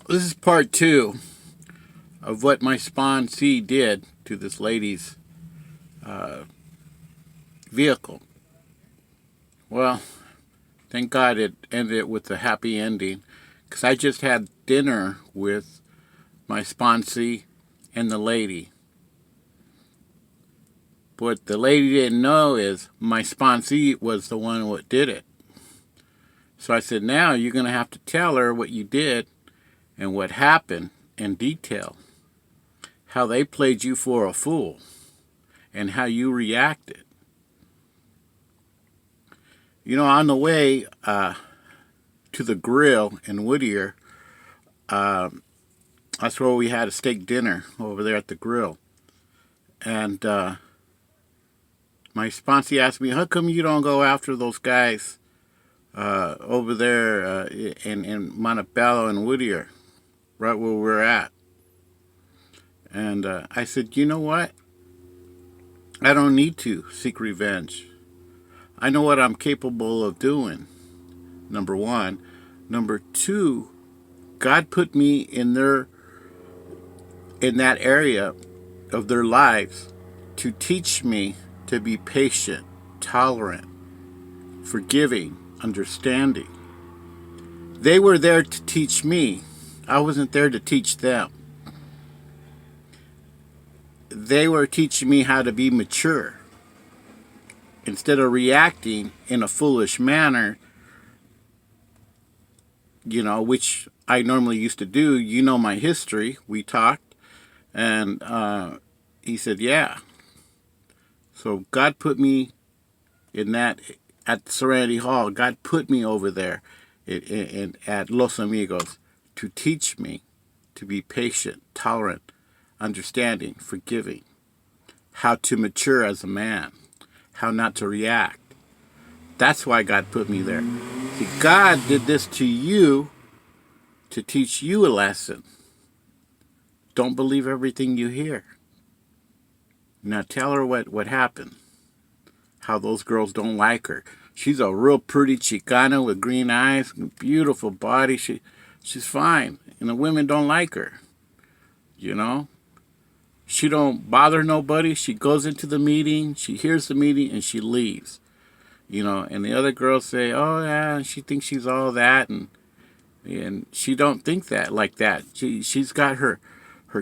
This is part two of what my sponsee did to this lady's vehicle. Well, thank God it ended with a happy ending because I just had dinner with my sponsee and the lady. What the lady didn't know is my sponsee was the one who did it. So I said, now you're going to have to tell her what you did and what happened in detail. How they played you for a fool and how you reacted. You know, on the way to the grill in Whittier, that's where we had a steak dinner over there at the grill. And my sponsee asked me, how come you don't go after those guys over there in Montebello and Whittier, right where we're at? And I said, you know what? I don't need to seek revenge. I know what I'm capable of doing, number one. Number two, God put me in that area of their lives to teach me to be patient, tolerant, forgiving, understanding. They were there to teach me. I wasn't there to teach them. They were teaching me how to be mature. Instead of reacting in a foolish manner, which I normally used to do. You know my history. We talked, and he said, yeah. So God put me in that at Serenity Hall. God put me over there at Los Amigos to teach me to be patient, tolerant, understanding, forgiving, how to mature as a man, how not to react. That's why God put me there. See, God did this to you to teach you a lesson. Don't believe everything you hear. Now tell her what happened. How those girls don't like her. She's a real pretty Chicana with green eyes, beautiful body. She's fine. And the women don't like her. You know? She don't bother nobody. She goes into the meeting, she hears the meeting, and she leaves. And the other girls say, oh yeah, she thinks she's all that, and she don't think that like that. She's got her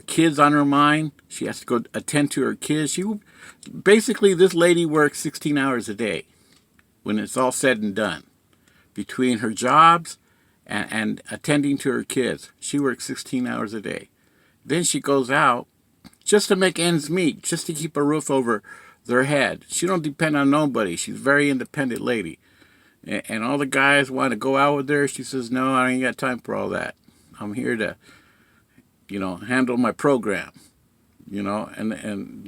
kids on her mind. She has to go attend to her kids. Basically, this lady works 16 hours a day when it's all said and done. Between her jobs and attending to her kids, she works 16 hours a day. Then she goes out just to make ends meet, just to keep a roof over their head. She don't depend on nobody. She's a very independent lady. And all the guys want to go out with her. She says, no, I ain't got time for all that. I'm here to, handle my program. And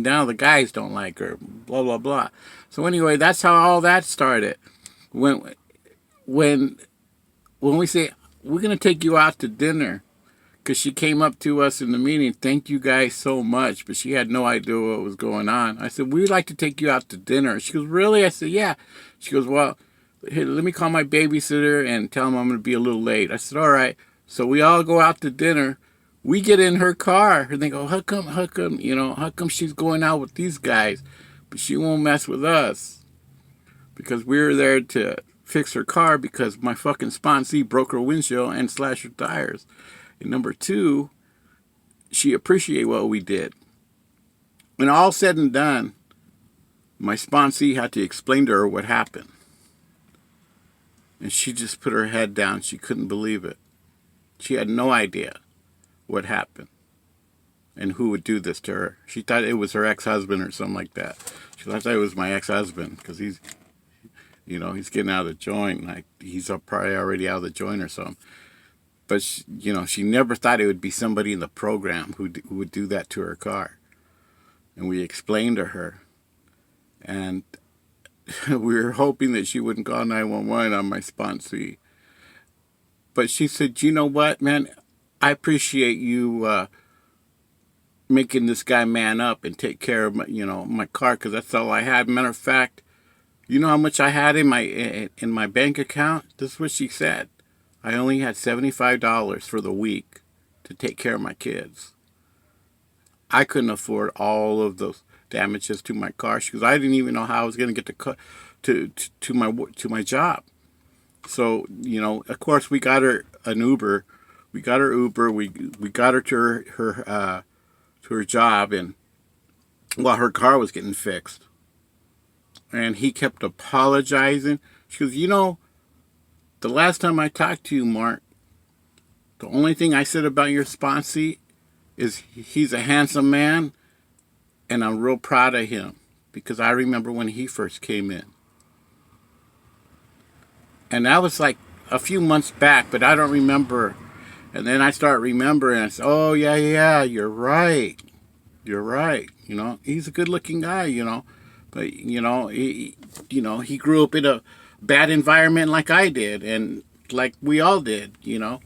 now the guys don't like her, blah, blah, blah. So anyway, that's how all that started. When when we say, we're going to take you out to dinner, because she came up to us in the meeting, thank you guys so much, but she had no idea what was going on. I said, we'd like to take you out to dinner. She goes, really? I said, yeah. She goes, well, here, let me call my babysitter and tell him I'm going to be a little late. I said, all right. So we all go out to dinner. We get in her car, and they go, how come she's going out with these guys, but she won't mess with us? Because we were there to fix her car because my fucking sponsee broke her windshield and slashed her tires. And number two, she appreciated what we did. When all said and done, my sponsee had to explain to her what happened. And she just put her head down. She couldn't believe it. She had no idea what happened and who would do this to her. She thought it was her ex-husband or something like that. She thought it was my ex-husband because he's getting out of the joint. Like he's probably already out of the joint or something. But she never thought it would be somebody in the program who would do that to her car. And we explained to her, and we were hoping that she wouldn't call 911 on my sponsee. But she said, you know what, man, I appreciate you making this guy man up and take care of my car, because that's all I had. Matter of fact, you know how much I had in my bank account? This is what she said. I only had $75 for the week to take care of my kids. I couldn't afford all of those damages to my car because I didn't even know how I was going to get to my job. So, you know, of course, we got her an Uber. We got her Uber. We got her to her job, and while her car was getting fixed, and he kept apologizing. She goes, you know, the last time I talked to you, Mark, the only thing I said about your sponsee is he's a handsome man, and I'm real proud of him because I remember when he first came in. And that was like a few months back, but I don't remember. And then I start remembering. I said, "Oh yeah, you're right. You're right. You know, he's a good-looking guy. You know, but he grew up in a bad environment like I did, and like we all did. You know,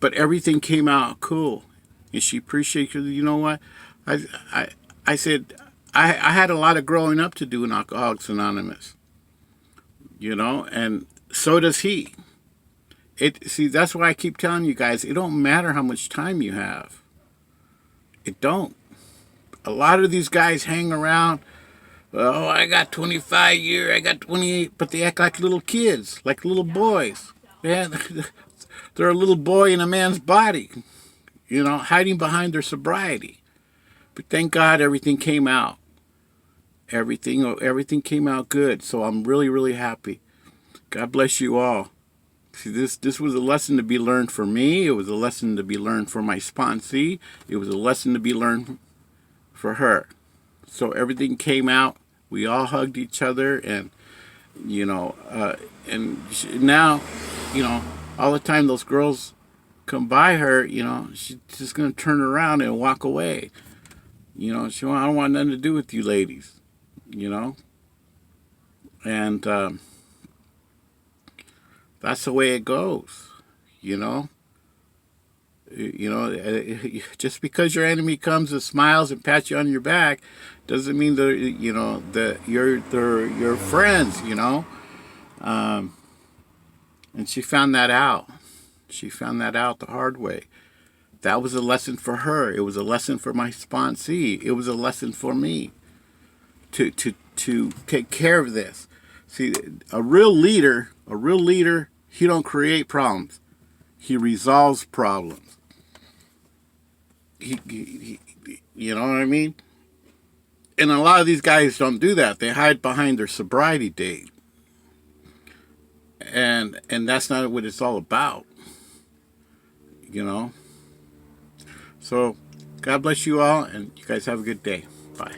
but everything came out cool, and she appreciated. You know what? I said I had a lot of growing up to do in Alcoholics Anonymous. You know, and so does he. See, that's why I keep telling you guys, it don't matter how much time you have. It don't. A lot of these guys hang around, oh, I got 25 years, I got 28, but they act like little kids, like little boys. Yeah, they're a little boy in a man's body, you know, hiding behind their sobriety. But thank God everything came out. Everything came out good. So I'm really, really happy. God bless you all. See, this was a lesson to be learned for me. It was a lesson to be learned for my sponsee. It was a lesson to be learned for her. So everything came out. We all hugged each other, and you know, now, you know, all the time those girls come by her, you know, she's just gonna turn around and walk away. You know, I don't want nothing to do with you ladies. You know, and that's the way it goes, you know. Just because your enemy comes and smiles and pats you on your back, doesn't mean that they're your friends, you know. And she found that out. She found that out the hard way. That was a lesson for her. It was a lesson for my sponsee. It was a lesson for me to take care of this. See, a real leader, he don't create problems. He resolves problems. He you know what I mean? And a lot of these guys don't do that. They hide behind their sobriety date. And that's not what it's all about. You know? So, God bless you all, and you guys have a good day. Bye.